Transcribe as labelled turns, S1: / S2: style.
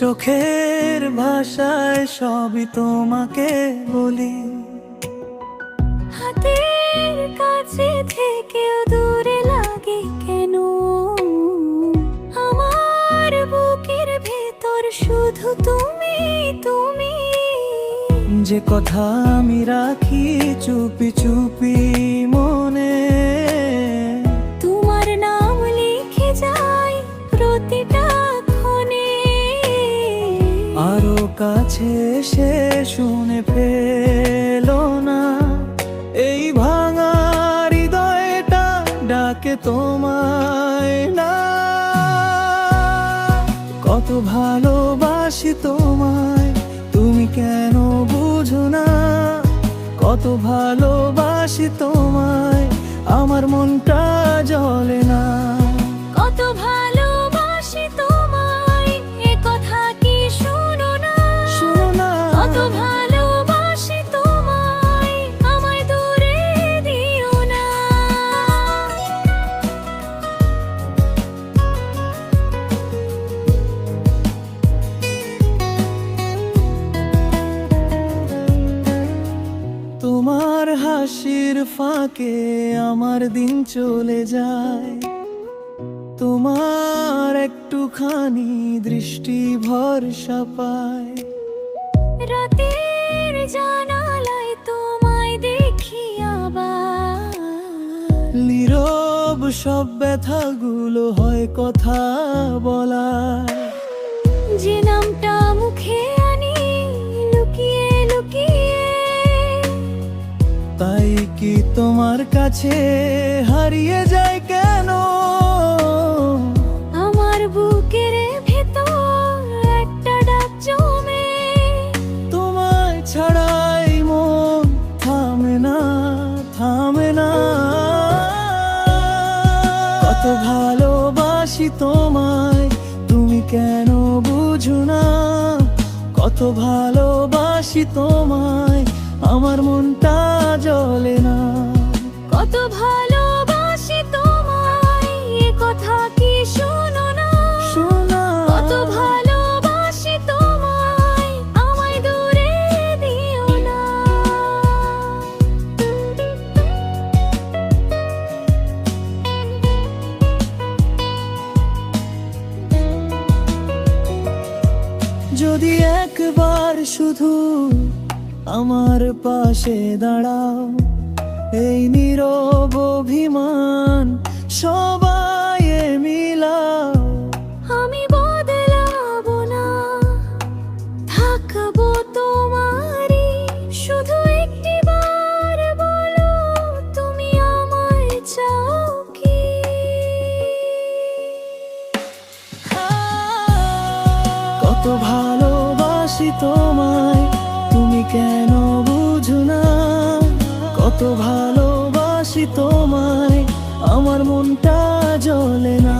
S1: চোখের ভাষায় সবই তোমাকে বলি,
S2: হাতের কাছে থেকেও দূরে লাগে কেন? আমার বুকের ভেতর শুধু তুমি তুমি।
S1: যে কথা আমি রাখি চুপি চুপি মনে,
S2: তোমার নাম লিখে যাই প্রতিটা ক্ষণে।
S1: আরো কাছে এসে শুনে ফেলো না, এই ভাঙা হৃদয়টা ডাকে তোমায় না। কত ভালোবাসি তোমায়, তুমি কেন বুঝো না? কত ভালোবাসি তোমায়, আমার মনটা জ্বলে না।
S2: কত ভালোবাসি তোমায়, এ কথা কি শোনো না?
S1: শোনো না,
S2: কত ভালোবাসি তোমায়, আমায় দূরে দিও না।
S1: তোমার হাসির ফাঁকে আমার দিন চলে যায়, তোমার একটুখানি দৃষ্টি ভরসা পায়।
S2: রাতের জানালায় তোমায় দেখি আবার,
S1: নীরব সব ব্যথাগুলো হয় কথা বলার।
S2: যে নামটা মুখে আনি লুকিয়ে লুকিয়ে,
S1: তাই কি তোমার কাছে হারিয়ে যায় কেন?
S2: আমার বুকের ভেতর একটা ডাক জমে।
S1: তোমায় ছাড়াই মন থামে না, থামে না। কত ভালোবাসি তোমায়, তুমি কেন বুঝো না? কত ভালোবাসি তোমায়, আমার মনটা জ্বলে না।
S2: কত ভালোবাসি তোমায়, এ কথা কি শোনো না?
S1: শোনো না,
S2: কত ভালোবাসি তোমায়, আমায় দূরে দিও না।
S1: যদি একবার শুধু আমার পাশে দাঁড়াও, এই নীরব অভিমান সবাই মিলাও।
S2: আমি বদলাবো না, থাকবো তোমারই। শুধু একটিবার বলো, তুমি আমায় চাও কি?
S1: কত ভালোবাসি তোমায়, তুমি কেন বুঝো না? কত ভালোবাসি তোমায়, আমার মনটা জ্বলে না।